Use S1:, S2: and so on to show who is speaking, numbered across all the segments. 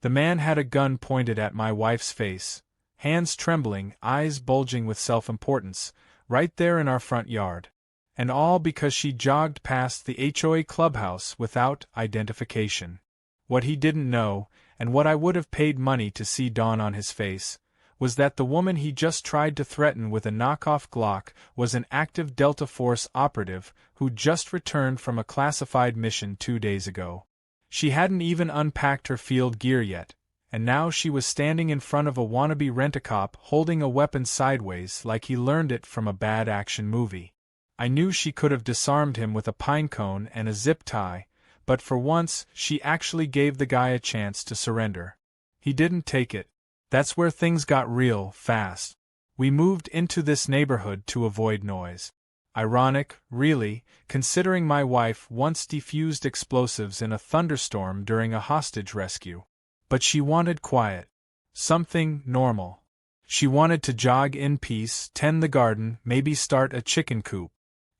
S1: The man had a gun pointed at my wife's face, hands trembling, eyes bulging with self-importance, right there in our front yard. And all because she jogged past the HOA clubhouse without identification. What he didn't know, and what I would have paid money to see dawn on his face, was that the woman he just tried to threaten with a knockoff Glock was an active Delta Force operative who just returned from a classified mission 2 days ago. She hadn't even unpacked her field gear yet, and now she was standing in front of a wannabe rent-a-cop holding a weapon sideways like he learned it from a bad action movie. I knew she could have disarmed him with a pine cone and a zip tie, but for once she actually gave the guy a chance to surrender. He didn't take it. That's where things got real fast. We moved into this neighborhood to avoid noise. Ironic, really, considering my wife once defused explosives in a thunderstorm during a hostage rescue. But she wanted quiet. Something normal. She wanted to jog in peace, tend the garden, maybe start a chicken coop.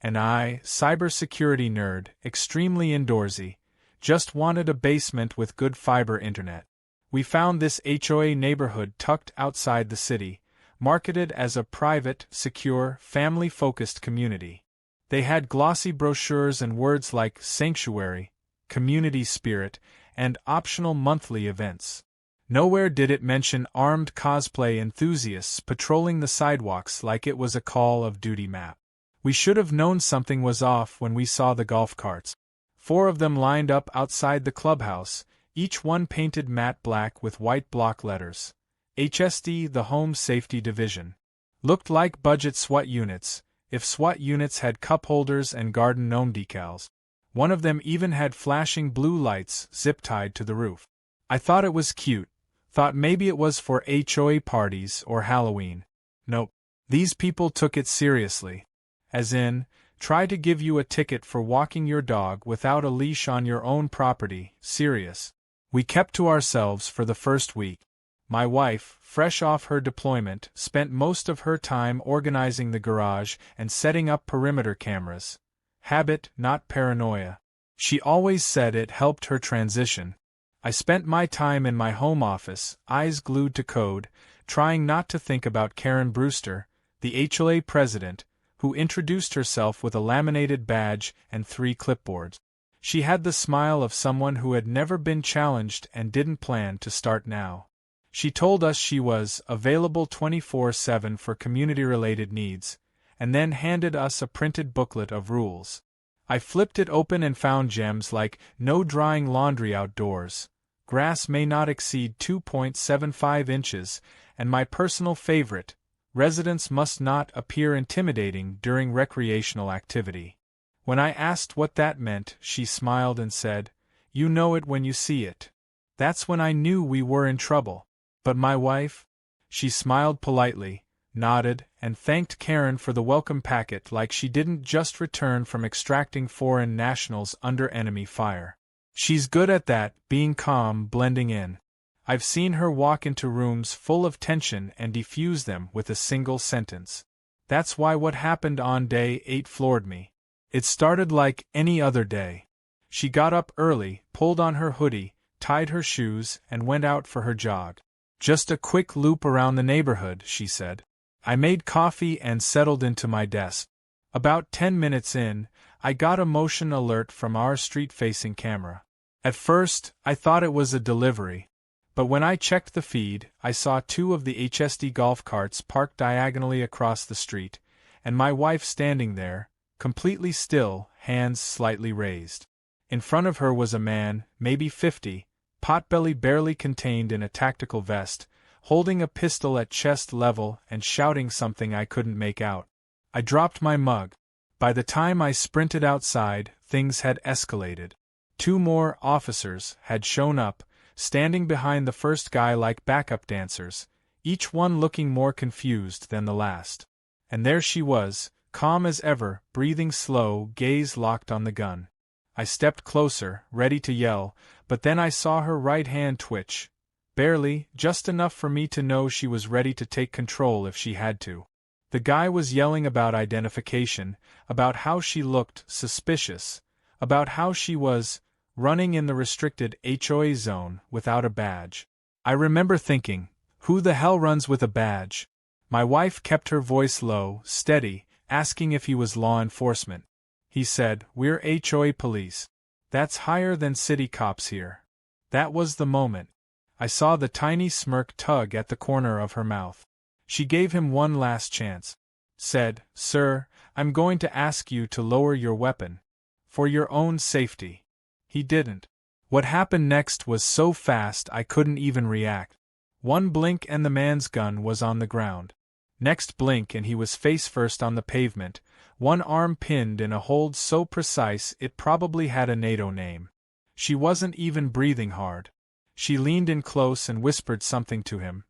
S1: And I, cybersecurity nerd, extremely indoorsy, just wanted a basement with good fiber internet. We found this HOA neighborhood tucked outside the city, marketed as a private, secure, family-focused community. They had glossy brochures and words like sanctuary, community spirit, and optional monthly events. Nowhere did it mention armed cosplay enthusiasts patrolling the sidewalks like it was a Call of Duty map. We should have known something was off when we saw the golf carts. 4 of them lined up outside the clubhouse, each one painted matte black with white block letters. H.S.D, the Home Safety Division. Looked like budget SWAT units, if SWAT units had cup holders and garden gnome decals. One of them even had flashing blue lights zip-tied to the roof. I thought it was cute, thought maybe it was for HOA parties or Halloween. Nope. These people took it seriously. As in, try to give you a ticket for walking your dog without a leash on your own property, serious. We kept to ourselves for the first week. My wife, fresh off her deployment, spent most of her time organizing the garage and setting up perimeter cameras. Habit, not paranoia. She always said it helped her transition. I spent my time in my home office, eyes glued to code, trying not to think about Karen Brewster, the HOA president, who introduced herself with a laminated badge and 3 clipboards. She had the smile of someone who had never been challenged and didn't plan to start now. She told us she was available 24/7 for community-related needs, and then handed us a printed booklet of rules. I flipped it open and found gems like no drying laundry outdoors, grass may not exceed 2.75 inches, and my personal favorite, residents must not appear intimidating during recreational activity. When I asked what that meant, she smiled and said, "You know it when you see it." That's when I knew we were in trouble. But my wife? She smiled politely, nodded, and thanked Karen for the welcome packet like she didn't just return from extracting foreign nationals under enemy fire. She's good at that, being calm, blending in. I've seen her walk into rooms full of tension and defuse them with a single sentence. That's why what happened on day 8 floored me. It started like any other day. She got up early, pulled on her hoodie, tied her shoes, and went out for her jog. Just a quick loop around the neighborhood, she said. I made coffee and settled into my desk. About 10 minutes in, I got a motion alert from our street-facing camera. At first, I thought it was a delivery. But when I checked the feed, I saw 2 of the H.S.D golf carts parked diagonally across the street, and my wife standing there, completely still, hands slightly raised. In front of her was a man, maybe 50, potbelly barely contained in a tactical vest, holding a pistol at chest level and shouting something I couldn't make out. I dropped my mug. By the time I sprinted outside, things had escalated. 2 more officers had shown up, standing behind the first guy like backup dancers, each one looking more confused than the last. And there she was, calm as ever, breathing slow, gaze locked on the gun. I stepped closer, ready to yell, but then I saw her right hand twitch. Barely, just enough for me to know she was ready to take control if she had to. The guy was yelling about identification, about how she looked suspicious, about how she was running in the restricted HOA zone without a badge. I remember thinking, who the hell runs with a badge? My wife kept her voice low, steady, asking if he was law enforcement. He said, "We're HOA police. That's higher than city cops here." That was the moment. I saw the tiny smirk tug at the corner of her mouth. She gave him one last chance. Said, "Sir, I'm going to ask you to lower your weapon. For your own safety." He didn't. What happened next was so fast I couldn't even react. One blink and the man's gun was on the ground. Next blink and he was face first on the pavement, one arm pinned in a hold so precise it probably had a NATO name. She wasn't even breathing hard. She leaned in close and whispered something to him.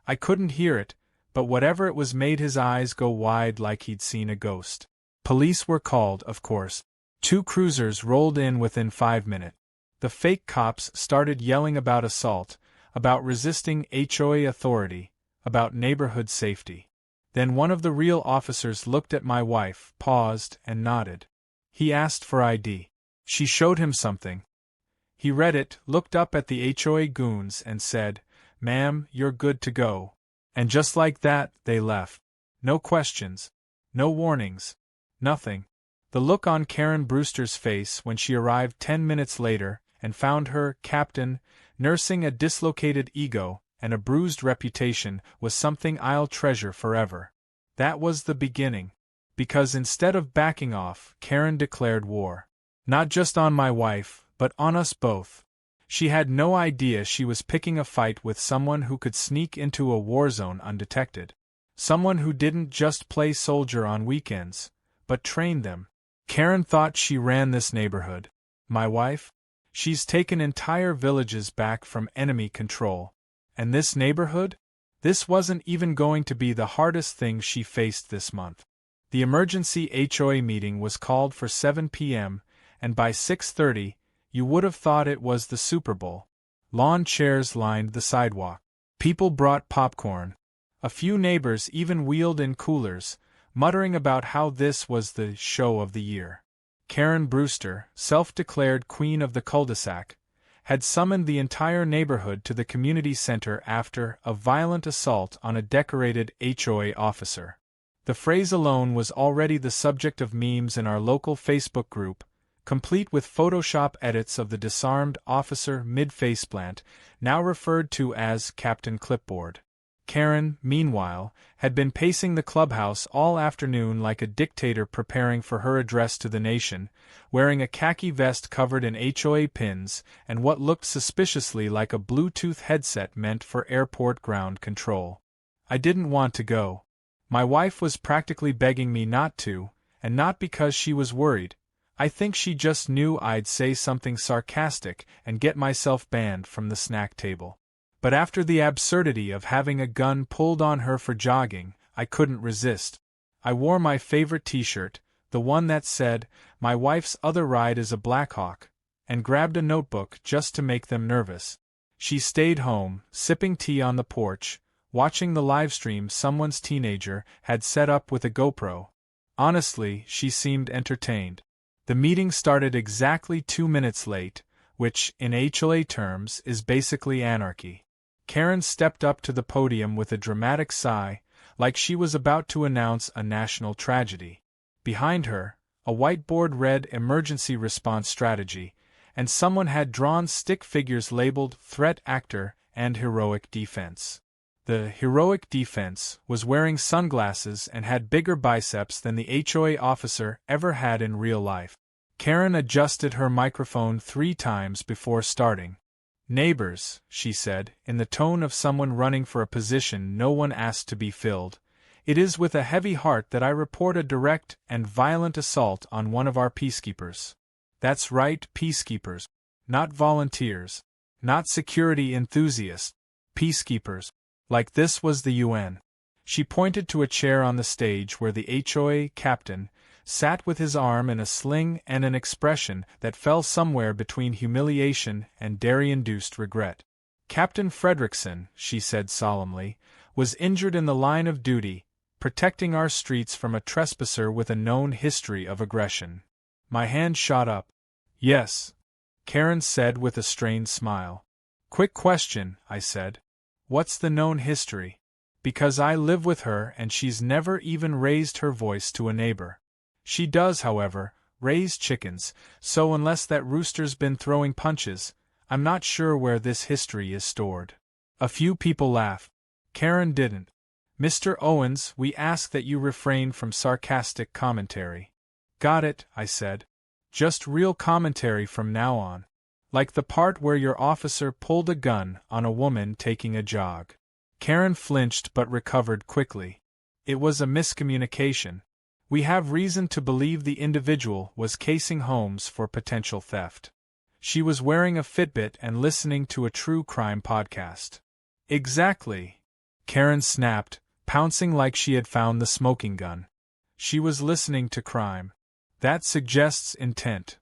S1: I couldn't hear it, but whatever it was made his eyes go wide like he'd seen a ghost. Police were called, of course. 2 cruisers rolled in within 5 minutes. The fake cops started yelling about assault, about resisting HOA authority, about neighborhood safety. Then one of the real officers looked at my wife, paused, and nodded. He asked for ID. She showed him something. He read it, looked up at the HOA goons, and said, "Ma'am, you're good to go." And just like that, they left. No questions. No warnings. Nothing. The look on Karen Brewster's face when she arrived 10 minutes later and found her, Captain, nursing a dislocated ego and a bruised reputation was something I'll treasure forever. That was the beginning. Because instead of backing off, Karen declared war. Not just on my wife, but on us both. She had no idea she was picking a fight with someone who could sneak into a war zone undetected. Someone who didn't just play soldier on weekends, but trained them. Karen thought she ran this neighborhood. My wife? She's taken entire villages back from enemy control. And this neighborhood? This wasn't even going to be the hardest thing she faced this month. The emergency HOA meeting was called for 7 p.m., and by 6:30, you would have thought it was the Super Bowl. Lawn chairs lined the sidewalk. People brought popcorn. A few neighbors even wheeled in coolers, muttering about how this was the show of the year. Karen Brewster, self-declared queen of the cul-de-sac, had summoned the entire neighborhood to the community center after a violent assault on a decorated HOA officer. The phrase alone was already the subject of memes in our local Facebook group, complete with Photoshop edits of the disarmed officer mid-faceplant, now referred to as Captain Clipboard. Karen, meanwhile, had been pacing the clubhouse all afternoon like a dictator preparing for her address to the nation, wearing a khaki vest covered in HOA pins and what looked suspiciously like a Bluetooth headset meant for airport ground control. I didn't want to go. My wife was practically begging me not to, and not because she was worried. I think she just knew I'd say something sarcastic and get myself banned from the snack table. But after the absurdity of having a gun pulled on her for jogging, I couldn't resist. I wore my favorite t-shirt, the one that said, "My wife's other ride is a Blackhawk," and grabbed a notebook just to make them nervous. She stayed home, sipping tea on the porch, watching the livestream someone's teenager had set up with a GoPro. Honestly, she seemed entertained. The meeting started exactly 2 minutes late, which, in HOA terms, is basically anarchy. Karen stepped up to the podium with a dramatic sigh, like she was about to announce a national tragedy. Behind her, a whiteboard read Emergency Response Strategy, and someone had drawn stick figures labeled Threat Actor and Heroic Defense. The Heroic Defense was wearing sunglasses and had bigger biceps than the HOA officer ever had in real life. Karen adjusted her microphone 3 times before starting. "Neighbors," she said, in the tone of someone running for a position no one asked to be filled, "it is with a heavy heart that I report a direct and violent assault on one of our peacekeepers. That's right, peacekeepers. Not volunteers. Not security enthusiasts. Peacekeepers. Like this was the UN." She pointed to a chair on the stage where the HOA captain sat with his arm in a sling and an expression that fell somewhere between humiliation and dairy-induced regret. "Captain Fredrickson," she said solemnly, "was injured in the line of duty, protecting our streets from a trespasser with a known history of aggression." My hand shot up. "Yes," Karen said with a strained smile. "Quick question," I said. What's the known history? Because I live with her and she's never even raised her voice to a neighbor. She does, however, raise chickens, so unless that rooster's been throwing punches, I'm not sure where this history is stored. A few people laughed. Karen didn't. Mr. Owens, we ask that you refrain from sarcastic commentary. Got it, I said. Just real commentary from now on. Like the part where your officer pulled a gun on a woman taking a jog. Karen flinched but recovered quickly. It was a miscommunication. We have reason to believe the individual was casing homes for potential theft. She was wearing a Fitbit and listening to a true crime podcast. Exactly. Karen snapped, pouncing like she had found the smoking gun. She was listening to crime. That suggests intent.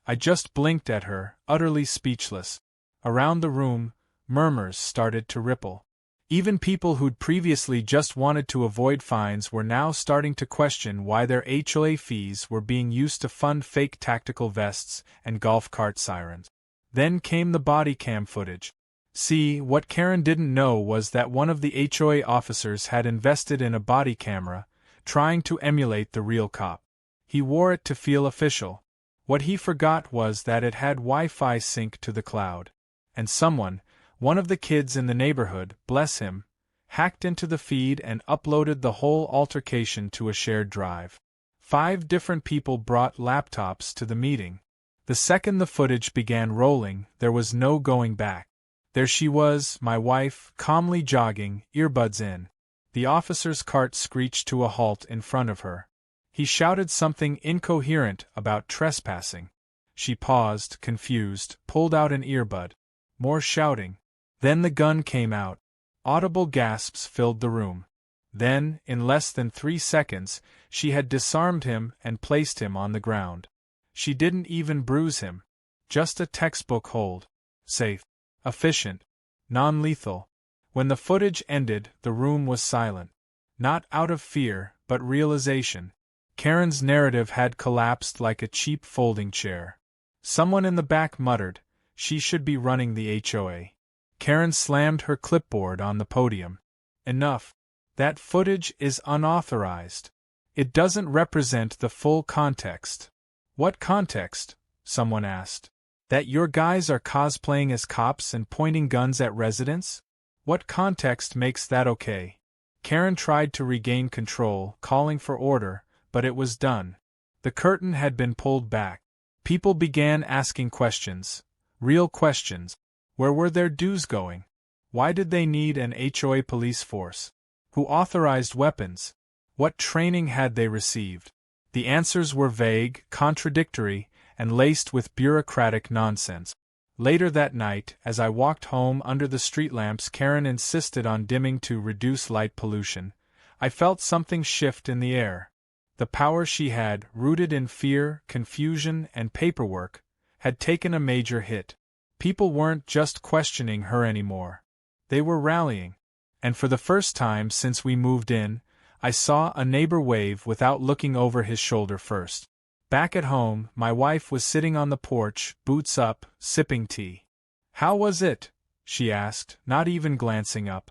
S1: I just blinked at her, utterly speechless. Around the room, murmurs started to ripple. Even people who'd previously just wanted to avoid fines were now starting to question why their HOA fees were being used to fund fake tactical vests and golf cart sirens. Then came the body cam footage. See, what Karen didn't know was that one of the HOA officers had invested in a body camera, trying to emulate the real cop. He wore it to feel official. What he forgot was that it had Wi-Fi sync to the cloud. And someone, one of the kids in the neighborhood, bless him, hacked into the feed and uploaded the whole altercation to a shared drive. 5 different people brought laptops to the meeting. The second the footage began rolling, there was no going back. There she was, my wife, calmly jogging, earbuds in. The officer's cart screeched to a halt in front of her. He shouted something incoherent about trespassing. She paused, confused, pulled out an earbud. More shouting. Then the gun came out. Audible gasps filled the room. Then, in less than 3 seconds, she had disarmed him and placed him on the ground. She didn't even bruise him. Just a textbook hold. Safe. Efficient. Non-lethal. When the footage ended, the room was silent. Not out of fear, but realization. Karen's narrative had collapsed like a cheap folding chair. Someone in the back muttered, "She should be running the HOA." Karen slammed her clipboard on the podium. Enough. That footage is unauthorized. It doesn't represent the full context. What context? Someone asked. That your guys are cosplaying as cops and pointing guns at residents? What context makes that okay? Karen tried to regain control, calling for order, but it was done. The curtain had been pulled back. People began asking questions. Real questions. Where were their dues going? Why did they need an HOA police force? Who authorized weapons? What training had they received? The answers were vague, contradictory, and laced with bureaucratic nonsense. Later that night, as I walked home under the street lamps Karen insisted on dimming to reduce light pollution, I felt something shift in the air. The power she had, rooted in fear, confusion, and paperwork, had taken a major hit. People weren't just questioning her anymore. They were rallying. And for the first time since we moved in, I saw a neighbor wave without looking over his shoulder first. Back at home, my wife was sitting on the porch, boots up, sipping tea. "How was it?" she asked, not even glancing up.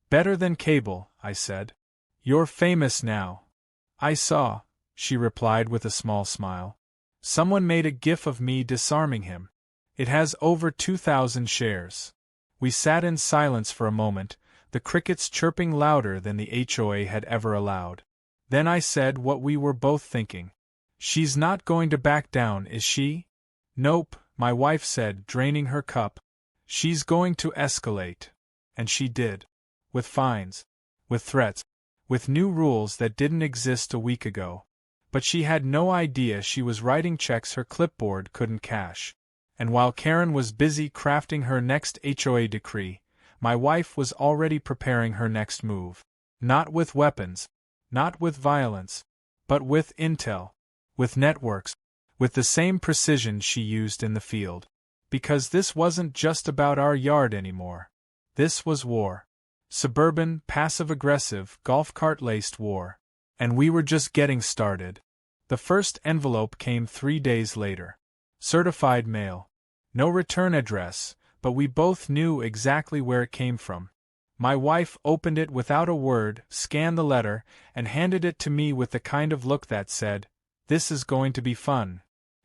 S1: "Better than cable," I said. "You're famous now." "I saw," she replied with a small smile. "Someone made a gif of me disarming him. It has over 2,000 shares." We sat in silence for a moment, the crickets chirping louder than the HOA had ever allowed. Then I said what we were both thinking. "She's not going to back down, is she?" "Nope," my wife said, draining her cup. "She's going to escalate." And she did. With fines. With threats. With new rules that didn't exist a week ago. But she had no idea she was writing checks her clipboard couldn't cash. And while Karen was busy crafting her next HOA decree, my wife was already preparing her next move. Not with weapons. Not with violence. But with intel. With networks. With the same precision she used in the field. Because this wasn't just about our yard anymore. This was war. Suburban, passive-aggressive, golf cart-laced war. And we were just getting started. The first envelope came 3 days later. Certified mail. No return address, but we both knew exactly where it came from. My wife opened it without a word, scanned the letter, and handed it to me with the kind of look that said, "This is going to be fun."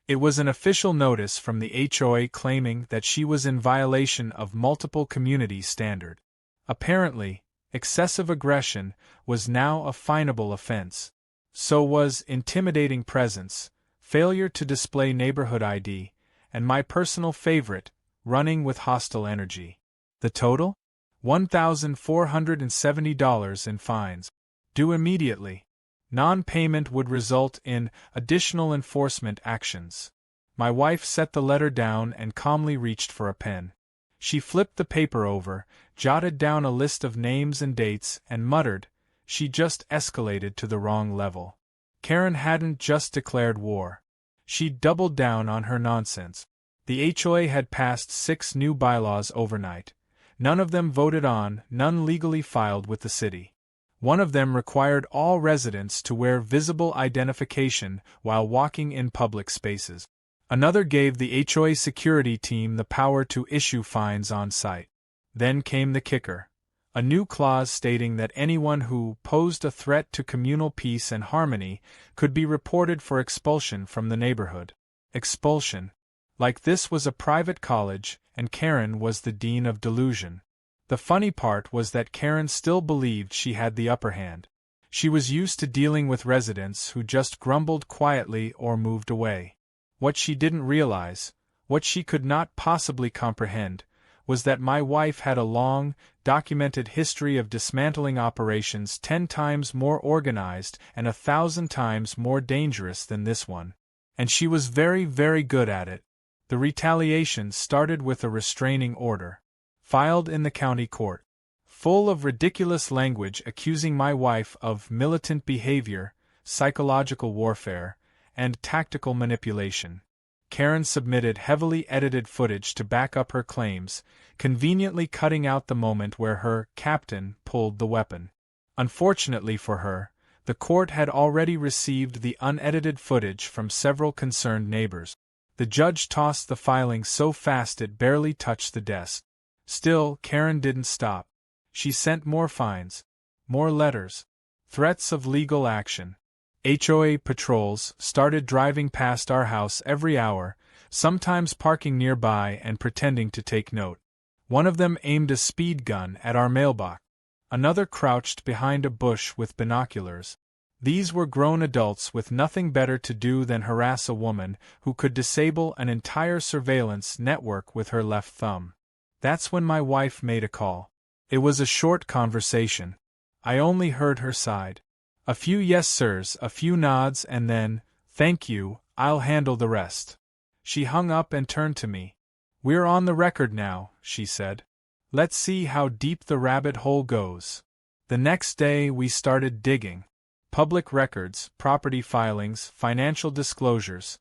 S1: It was an official notice from the HOA claiming that she was in violation of multiple community standards. Apparently, excessive aggression was now a finable offense. So was intimidating presence, failure to display neighborhood ID, and my personal favorite, running with hostile energy. The total? $1,470 in fines. Due immediately. Non-payment would result in additional enforcement actions. My wife set the letter down and calmly reached for a pen. She flipped the paper over, jotted down a list of names and dates, and muttered, "She just escalated to the wrong level." Karen hadn't just declared war. She'd doubled down on her nonsense. The HOA had passed 6 new bylaws overnight. None of them voted on, none legally filed with the city. One of them required all residents to wear visible identification while walking in public spaces. Another gave the HOA security team the power to issue fines on site. Then came the kicker. A new clause stating that anyone who posed a threat to communal peace and harmony could be reported for expulsion from the neighborhood. Expulsion. Like this was a private college, and Karen was the dean of delusion. The funny part was that Karen still believed she had the upper hand. She was used to dealing with residents who just grumbled quietly or moved away. What she didn't realize, what she could not possibly comprehend, was that my wife had a long, documented history of dismantling operations 10 times more organized and 1,000 times more dangerous than this one. And she was very, very good at it. The retaliation started with a restraining order, filed in the county court, full of ridiculous language accusing my wife of militant behavior, psychological warfare, and tactical manipulation. Karen submitted heavily edited footage to back up her claims, conveniently cutting out the moment where her captain pulled the weapon. Unfortunately for her, the court had already received the unedited footage from several concerned neighbors. The judge tossed the filing so fast it barely touched the desk. Still, Karen didn't stop. She sent more fines, more letters, threats of legal action. HOA patrols started driving past our house every hour, sometimes parking nearby and pretending to take note. One of them aimed a speed gun at our mailbox. Another crouched behind a bush with binoculars. These were grown adults with nothing better to do than harass a woman who could disable an entire surveillance network with her left thumb. That's when my wife made a call. It was a short conversation. I only heard her side. A few yes sirs, a few nods, and then, "Thank you, I'll handle the rest." She hung up and turned to me. "We're on the record now," she said. "Let's see how deep the rabbit hole goes." The next day we started digging. Public records, property filings, financial disclosures,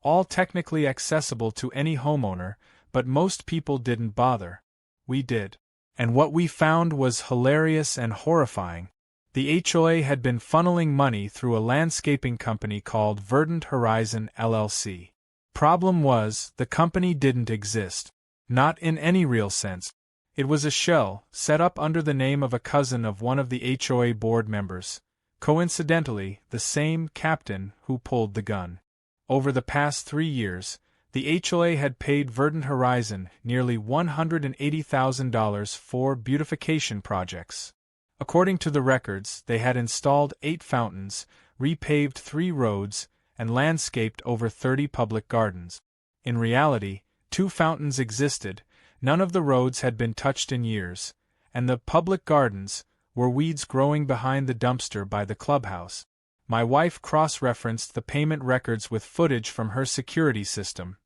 S1: all technically accessible to any homeowner, but most people didn't bother. We did. And what we found was hilarious and horrifying. The HOA had been funneling money through a landscaping company called Verdant Horizon LLC. Problem was, the company didn't exist. Not in any real sense. It was a shell, set up under the name of a cousin of one of the HOA board members. Coincidentally, the same captain who pulled the gun. Over the past 3 years, the HOA had paid Verdant Horizon nearly $180,000 for beautification projects. According to the records, they had installed 8 fountains, repaved 3 roads, and landscaped over 30 public gardens. In reality, 2 fountains existed, none of the roads had been touched in years, and the public gardens were weeds growing behind the dumpster by the clubhouse. My wife cross-referenced the payment records with footage from her security system.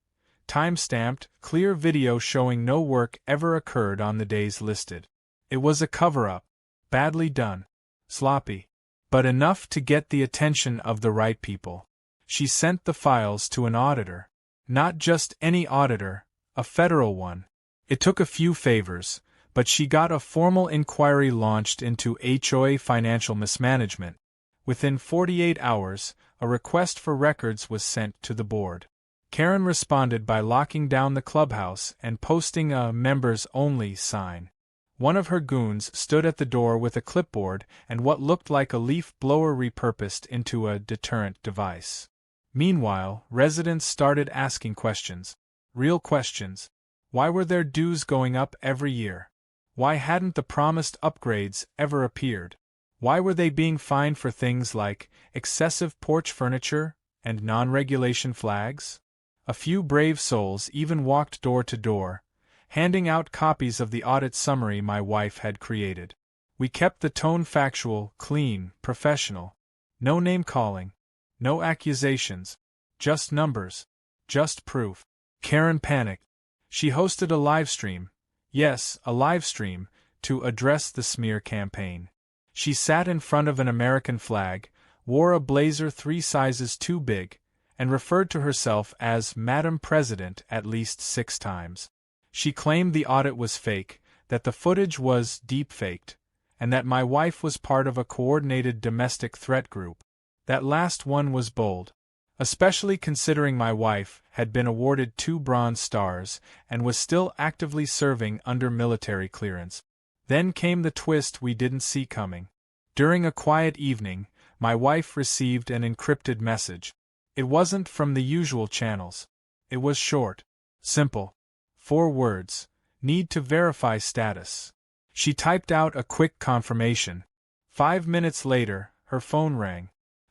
S1: Time-stamped, clear video showing no work ever occurred on the days listed. It was a cover-up. Badly done. Sloppy. But enough to get the attention of the right people. She sent the files to an auditor. Not just any auditor, a federal one. It took a few favors, but she got a formal inquiry launched into HOA financial mismanagement. Within 48 hours, a request for records was sent to the board. Karen responded by locking down the clubhouse and posting a members-only sign. One of her goons stood at the door with a clipboard and what looked like a leaf blower repurposed into a deterrent device. Meanwhile, residents started asking questions. Real questions. Why were their dues going up every year? Why hadn't the promised upgrades ever appeared? Why were they being fined for things like excessive porch furniture and non-regulation flags? A few brave souls even walked door to door, handing out copies of the audit summary my wife had created. We kept the tone factual, clean, professional. No name-calling. No accusations. Just numbers. Just proof. Karen panicked. She hosted a live stream. Yes, a live stream, to address the smear campaign. She sat in front of an American flag, wore a blazer 3 sizes too big, and referred to herself as Madam President at least 6 times. She claimed the audit was fake, that the footage was deep-faked, and that my wife was part of a coordinated domestic threat group. That last one was bold, especially considering my wife had been awarded 2 Bronze Stars and was still actively serving under military clearance. Then came the twist we didn't see coming. During a quiet evening, my wife received an encrypted message. It wasn't from the usual channels. It was short, simple. 4 words. Need to verify status. She typed out a quick confirmation. 5 minutes later, her phone rang.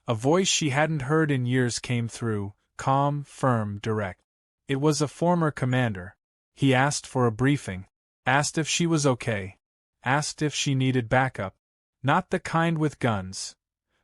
S1: A voice she hadn't heard in years came through, calm, firm, direct. It was a former commander. He asked for a briefing. Asked if she was okay. Asked if she needed backup. Not the kind with guns.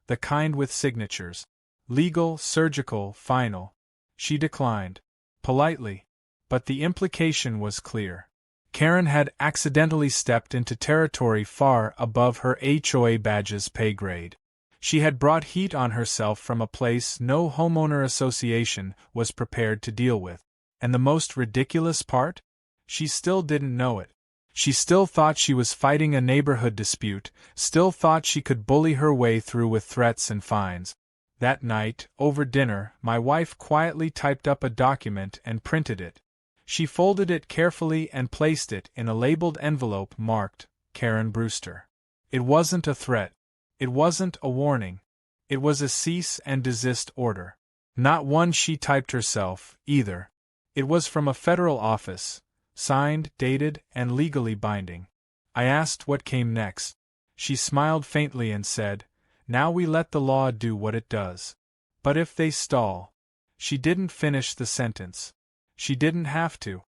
S1: The kind with signatures. Legal, surgical, final. She declined. Politely. But the implication was clear. Karen had accidentally stepped into territory far above her HOA badge's pay grade. She had brought heat on herself from a place no homeowner association was prepared to deal with. And the most ridiculous part? She still didn't know it. She still thought she was fighting a neighborhood dispute, still thought she could bully her way through with threats and fines. That night, over dinner, my wife quietly typed up a document and printed it. She folded it carefully and placed it in a labeled envelope marked, Karen Brewster. It wasn't a threat. It wasn't a warning. It was a cease and desist order. Not one she typed herself, either. It was from a federal office, signed, dated, and legally binding. I asked what came next. She smiled faintly and said, "Now we let the law do what it does. But if they stall." She didn't finish the sentence. She didn't have to.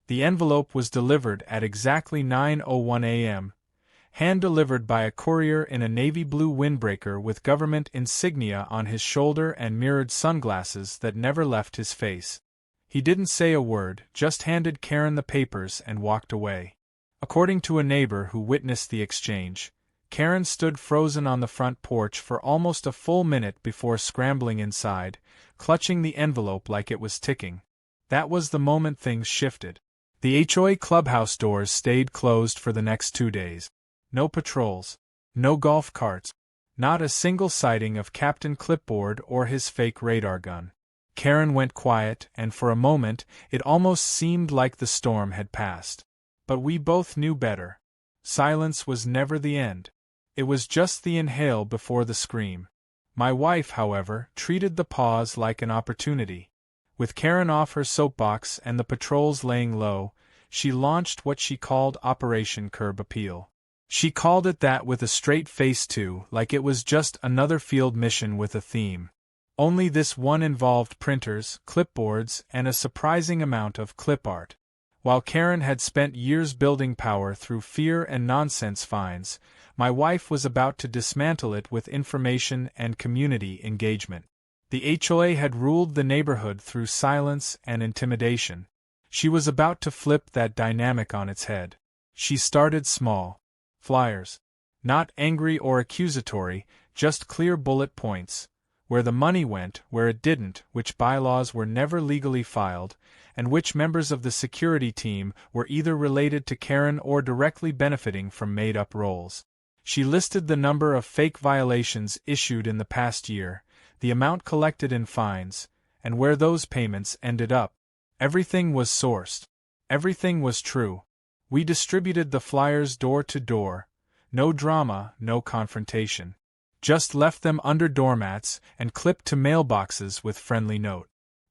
S1: The envelope was delivered at exactly 9:01 a.m., hand-delivered by a courier in a navy blue windbreaker with government insignia on his shoulder and mirrored sunglasses that never left his face. He didn't say a word, just handed Karen the papers and walked away. According to a neighbor who witnessed the exchange, Karen stood frozen on the front porch for almost a full minute before scrambling inside, clutching the envelope like it was ticking. That was the moment things shifted. The HOA clubhouse doors stayed closed for the next 2 days. No patrols. No golf carts. Not a single sighting of Captain Clipboard or his fake radar gun. Karen went quiet, and for a moment, it almost seemed like the storm had passed. But we both knew better. Silence was never the end. It was just the inhale before the scream. My wife, however, treated the pause like an opportunity. With Karen off her soapbox and the patrols laying low, she launched what she called Operation Curb Appeal. She called it that with a straight face too, like it was just another field mission with a theme. Only this one involved printers, clipboards, and a surprising amount of clip art. While Karen had spent years building power through fear and nonsense fines, my wife was about to dismantle it with information and community engagement. The HOA had ruled the neighborhood through silence and intimidation. She was about to flip that dynamic on its head. She started small. Flyers. Not angry or accusatory, just clear bullet points. Where the money went, where it didn't, which bylaws were never legally filed, and which members of the security team were either related to Karen or directly benefiting from made-up roles. She listed the number of fake violations issued in the past year, the amount collected in fines, and where those payments ended up. Everything was sourced. Everything was true. We distributed the flyers door to door. No drama, no confrontation. Just left them under doormats and clipped to mailboxes with friendly note.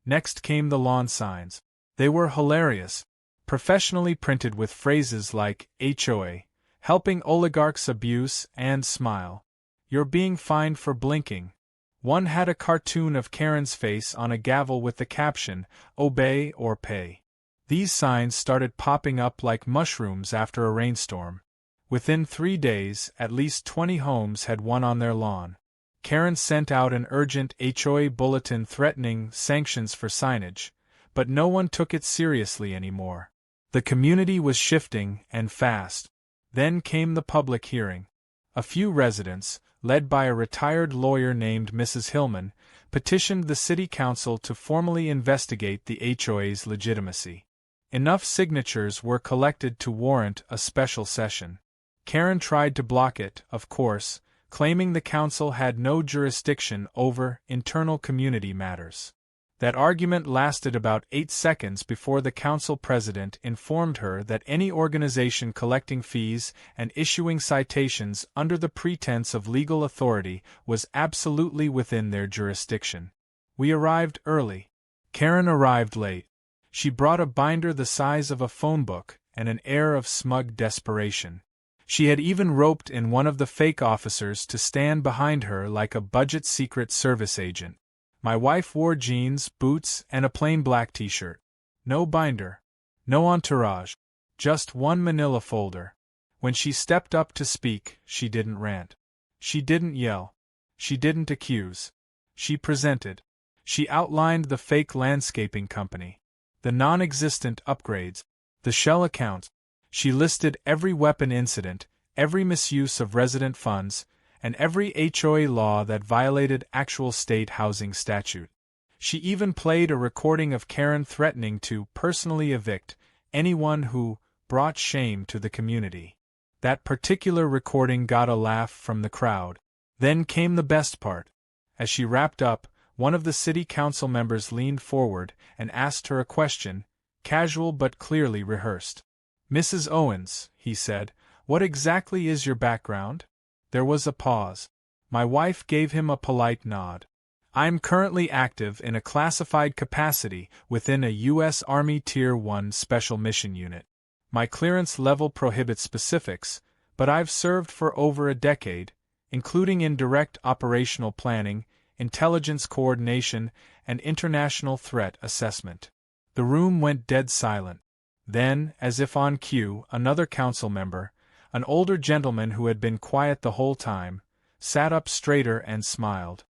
S1: Next came the lawn signs. They were hilarious. Professionally printed with phrases like HOA, helping oligarchs abuse and smile. You're being fined for blinking. One had a cartoon of Karen's face on a gavel with the caption, "Obey or pay." These signs started popping up like mushrooms after a rainstorm. Within 3 days, at least 20 homes had one on their lawn. Karen sent out an urgent HOA bulletin threatening sanctions for signage, but no one took it seriously anymore. The community was shifting, and fast. Then came the public hearing. A few residents, led by a retired lawyer named Mrs. Hillman, petitioned the city council to formally investigate the HOA's legitimacy. Enough signatures were collected to warrant a special session. Karen tried to block it, of course, claiming the council had no jurisdiction over internal community matters. That argument lasted about 8 seconds before the council president informed her that any organization collecting fees and issuing citations under the pretense of legal authority was absolutely within their jurisdiction. We arrived early. Karen arrived late. She brought a binder the size of a phone book and an air of smug desperation. She had even roped in one of the fake officers to stand behind her like a budget Secret Service agent. My wife wore jeans, boots, and a plain black t-shirt. No binder. No entourage. Just one manila folder. When she stepped up to speak, she didn't rant. She didn't yell. She didn't accuse. She presented. She outlined the fake landscaping company, the non-existent upgrades, the shell accounts. She listed every weapon incident, every misuse of resident funds, and every HOA law that violated actual state housing statute. She even played a recording of Karen threatening to personally evict anyone who brought shame to the community. That particular recording got a laugh from the crowd. Then came the best part. As she wrapped up, one of the city council members leaned forward and asked her a question, casual but clearly rehearsed. "Mrs. Owens," he said, "what exactly is your background?" There was a pause. My wife gave him a polite nod. "I'm currently active in a classified capacity within a U.S. Army Tier 1 Special Mission Unit. My clearance level prohibits specifics, but I've served for over a decade, including in direct operational planning, intelligence coordination, and international threat assessment." The room went dead silent. Then, as if on cue, another council member, an older gentleman who had been quiet the whole time, sat up straighter and smiled.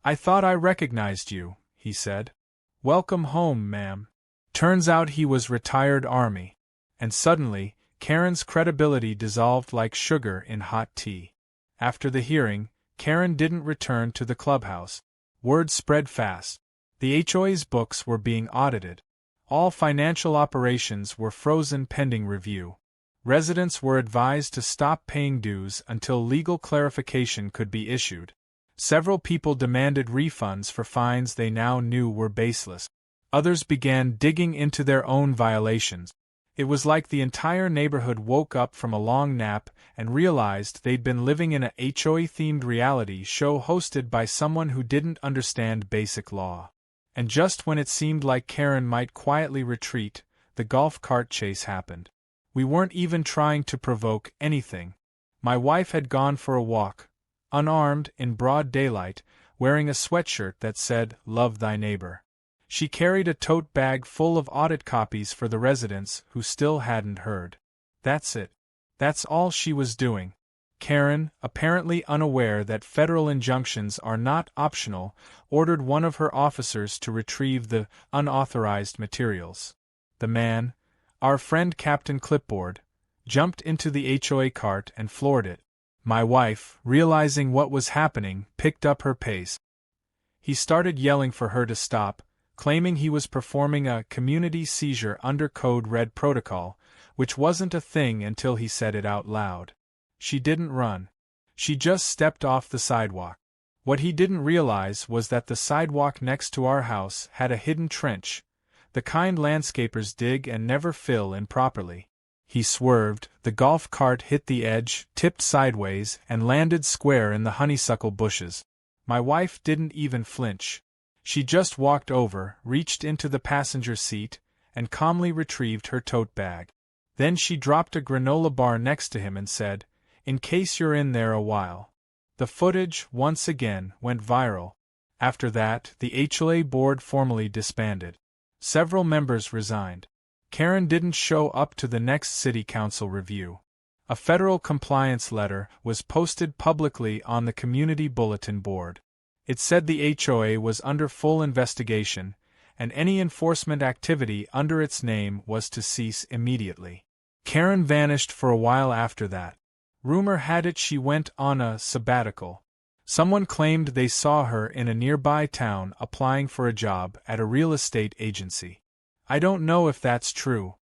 S1: "I thought I recognized you," he said. "Welcome home, ma'am." Turns out he was retired Army. And suddenly, Karen's credibility dissolved like sugar in hot tea. After the hearing, Karen didn't return to the clubhouse. Word spread fast. The HOA's books were being audited. All financial operations were frozen pending review. Residents were advised to stop paying dues until legal clarification could be issued. Several people demanded refunds for fines they now knew were baseless. Others began digging into their own violations. It was like the entire neighborhood woke up from a long nap and realized they'd been living in a HOA-themed reality show hosted by someone who didn't understand basic law. And just when it seemed like Karen might quietly retreat, the golf cart chase happened. We weren't even trying to provoke anything. My wife had gone for a walk, unarmed, in broad daylight, wearing a sweatshirt that said, "Love thy neighbor." She carried a tote bag full of audit copies for the residents who still hadn't heard. That's it. That's all she was doing. Karen, apparently unaware that federal injunctions are not optional, ordered one of her officers to retrieve the unauthorized materials. The man, our friend Captain Clipboard, jumped into the HOA cart and floored it. My wife, realizing what was happening, picked up her pace. He started yelling for her to stop, claiming he was performing a community seizure under Code Red protocol, which wasn't a thing until he said it out loud. She didn't run. She just stepped off the sidewalk. What he didn't realize was that the sidewalk next to our house had a hidden trench, the kind landscapers dig and never fill in properly. He swerved, the golf cart hit the edge, tipped sideways, and landed square in the honeysuckle bushes. My wife didn't even flinch. She just walked over, reached into the passenger seat, and calmly retrieved her tote bag. Then she dropped a granola bar next to him and said, "In case you're in there a while." The footage, once again, went viral. After that, the HOA board formally disbanded. Several members resigned. Karen didn't show up to the next city council review. A federal compliance letter was posted publicly on the community bulletin board. It said the HOA was under full investigation, and any enforcement activity under its name was to cease immediately. Karen vanished for a while after that. Rumor had it she went on a sabbatical. Someone claimed they saw her in a nearby town applying for a job at a real estate agency. I don't know if that's true.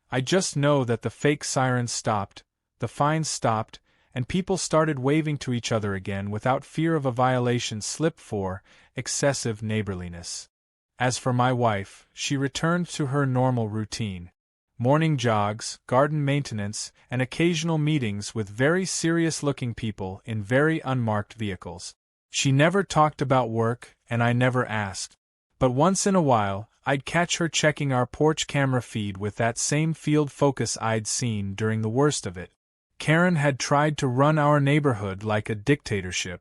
S1: I just know that the fake sirens stopped, the fines stopped, and people started waving to each other again without fear of a violation slip for excessive neighborliness. As for my wife, she returned to her normal routine. Morning jogs, garden maintenance, and occasional meetings with very serious-looking people in very unmarked vehicles. She never talked about work, and I never asked. But once in a while, I'd catch her checking our porch camera feed with that same field focus I'd seen during the worst of it. Karen had tried to run our neighborhood like a dictatorship.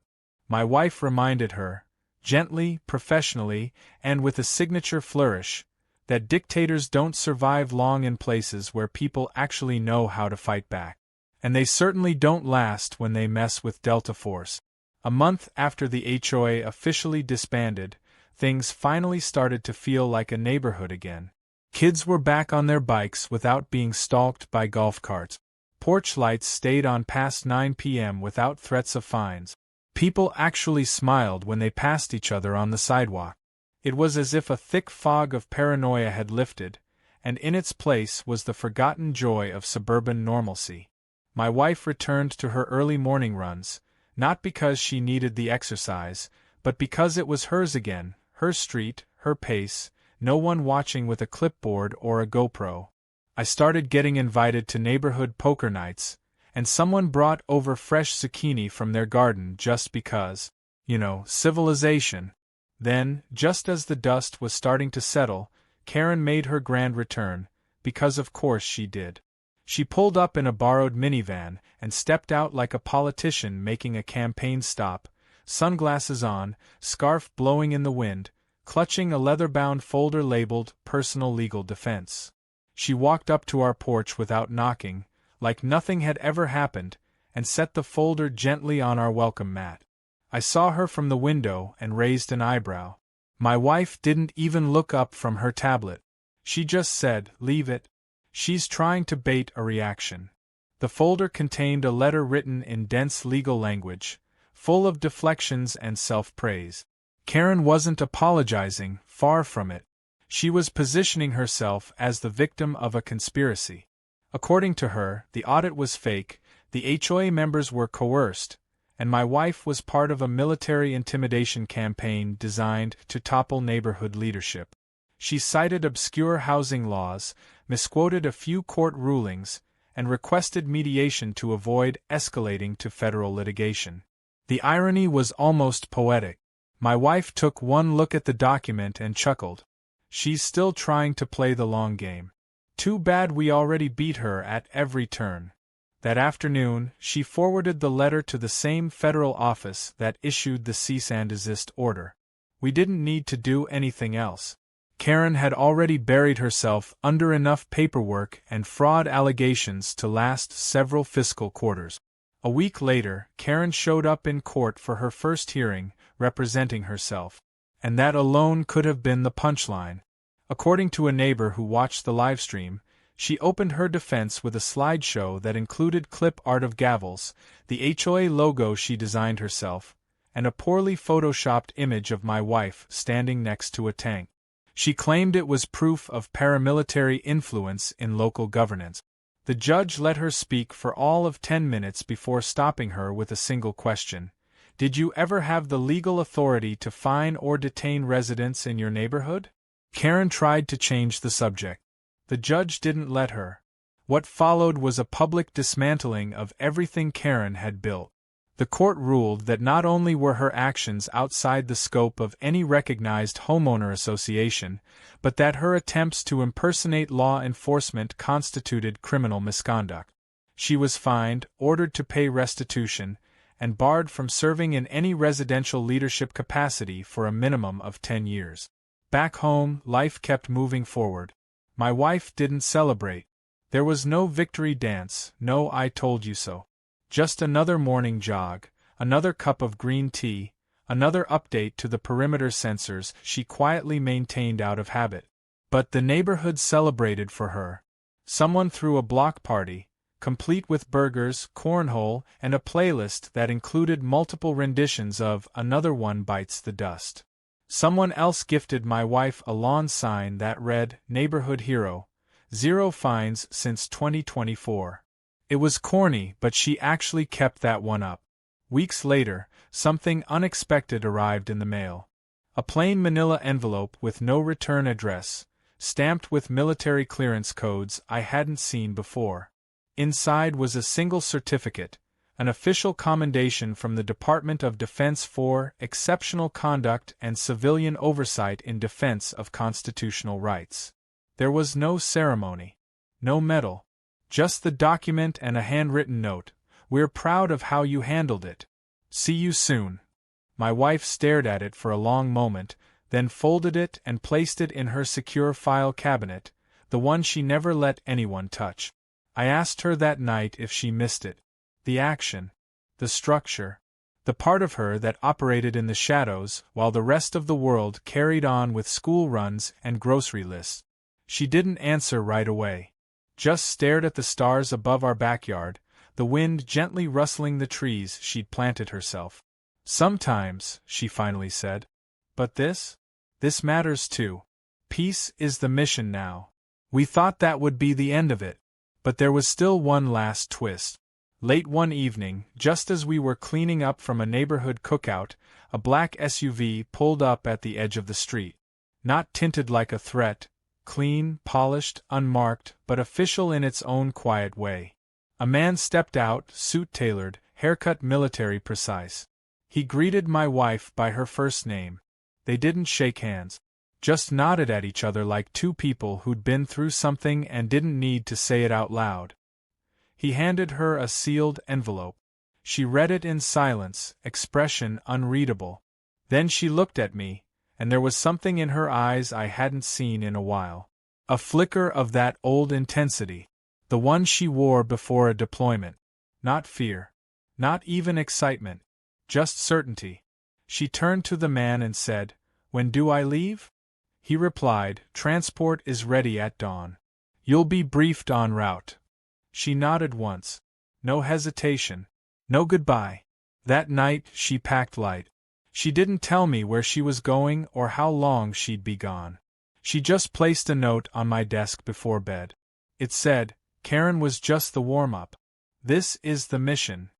S1: My wife reminded her, gently, professionally, and with a signature flourish, that dictators don't survive long in places where people actually know how to fight back. And they certainly don't last when they mess with Delta Force. A month after the HOA officially disbanded, things finally started to feel like a neighborhood again. Kids were back on their bikes without being stalked by golf carts. Porch lights stayed on past 9 p.m. without threats of fines. People actually smiled when they passed each other on the sidewalk. It was as if a thick fog of paranoia had lifted, and in its place was the forgotten joy of suburban normalcy. My wife returned to her early morning runs, not because she needed the exercise, but because it was hers again, her street, her pace, no one watching with a clipboard or a GoPro. I started getting invited to neighborhood poker nights, and someone brought over fresh zucchini from their garden just because, civilization. Then, just as the dust was starting to settle, Karen made her grand return, because of course she did. She pulled up in a borrowed minivan and stepped out like a politician making a campaign stop, sunglasses on, scarf blowing in the wind, clutching a leather-bound folder labeled Personal Legal Defense. She walked up to our porch without knocking, like nothing had ever happened, and set the folder gently on our welcome mat. I saw her from the window and raised an eyebrow. My wife didn't even look up from her tablet. She just said, "Leave it." She's trying to bait a reaction. The folder contained a letter written in dense legal language, full of deflections and self-praise. Karen wasn't apologizing, far from it. She was positioning herself as the victim of a conspiracy. According to her, the audit was fake, the HOA members were coerced, and my wife was part of a military intimidation campaign designed to topple neighborhood leadership. She cited obscure housing laws, misquoted a few court rulings, and requested mediation to avoid escalating to federal litigation. The irony was almost poetic. My wife took one look at the document and chuckled. She's still trying to play the long game. Too bad we already beat her at every turn. That afternoon, she forwarded the letter to the same federal office that issued the cease and desist order. We didn't need to do anything else. Karen had already buried herself under enough paperwork and fraud allegations to last several fiscal quarters. A week later, Karen showed up in court for her first hearing, representing herself. And that alone could have been the punchline. According to a neighbor who watched the livestream, she opened her defense with a slideshow that included clip art of gavels, the HOA logo she designed herself, and a poorly photoshopped image of my wife standing next to a tank. She claimed it was proof of paramilitary influence in local governance. The judge let her speak for all of 10 minutes before stopping her with a single question. Did you ever have the legal authority to fine or detain residents in your neighborhood? Karen tried to change the subject. The judge didn't let her. What followed was a public dismantling of everything Karen had built. The court ruled that not only were her actions outside the scope of any recognized homeowner association, but that her attempts to impersonate law enforcement constituted criminal misconduct. She was fined, ordered to pay restitution, and barred from serving in any residential leadership capacity for a minimum of 10 years. Back home, life kept moving forward. My wife didn't celebrate. There was no victory dance, no I told you so. Just another morning jog, another cup of green tea, another update to the perimeter sensors she quietly maintained out of habit. But the neighborhood celebrated for her. Someone threw a block party, complete with burgers, cornhole, and a playlist that included multiple renditions of Another One Bites the Dust. Someone else gifted my wife a lawn sign that read, Neighborhood Hero, 0 fines since 2024. It was corny, but she actually kept that one up. Weeks later, something unexpected arrived in the mail. A plain manila envelope with no return address, stamped with military clearance codes I hadn't seen before. Inside was a single certificate, an official commendation from the Department of Defense for exceptional conduct and civilian oversight in defense of constitutional rights. There was no ceremony, no medal. Just the document and a handwritten note. We're proud of how you handled it. See you soon. My wife stared at it for a long moment, then folded it and placed it in her secure file cabinet, the one she never let anyone touch. I asked her that night if she missed it. The action. The structure. The part of her that operated in the shadows while the rest of the world carried on with school runs and grocery lists. She didn't answer right away. Just stared at the stars above our backyard, the wind gently rustling the trees she'd planted herself. Sometimes, she finally said. But this matters too. Peace is the mission now. We thought that would be the end of it. But there was still one last twist. Late one evening, just as we were cleaning up from a neighborhood cookout, a black SUV pulled up at the edge of the street. Not tinted like a threat, clean, polished, unmarked, but official in its own quiet way. A man stepped out, suit tailored, haircut military precise. He greeted my wife by her first name. They didn't shake hands. Just nodded at each other like two people who'd been through something and didn't need to say it out loud. He handed her a sealed envelope. She read it in silence, expression unreadable. Then she looked at me, and there was something in her eyes I hadn't seen in a while. A flicker of that old intensity. The one she wore before a deployment. Not fear. Not even excitement. Just certainty. She turned to the man and said, "When do I leave?" He replied, "Transport is ready at dawn. You'll be briefed en route." She nodded once. No hesitation. No goodbye. That night she packed light. She didn't tell me where she was going or how long she'd be gone. She just placed a note on my desk before bed. It said, "Karen was just the warm-up. This is the mission."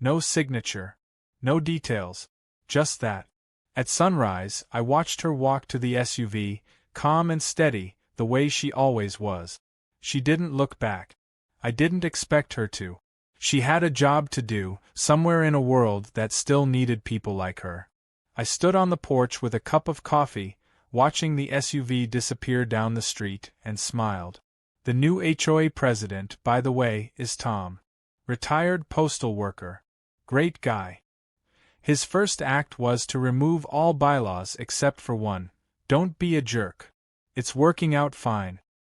S1: No signature. No details. Just that. At sunrise, I watched her walk to the SUV, calm and steady, the way she always was. She didn't look back. I didn't expect her to. She had a job to do, somewhere in a world that still needed people like her. I stood on the porch with a cup of coffee, watching the SUV disappear down the street, and smiled. The new HOA president, by the way, is Tom. Retired postal worker. Great guy. His first act was to remove all bylaws except for one. Don't be a jerk. It's working out fine.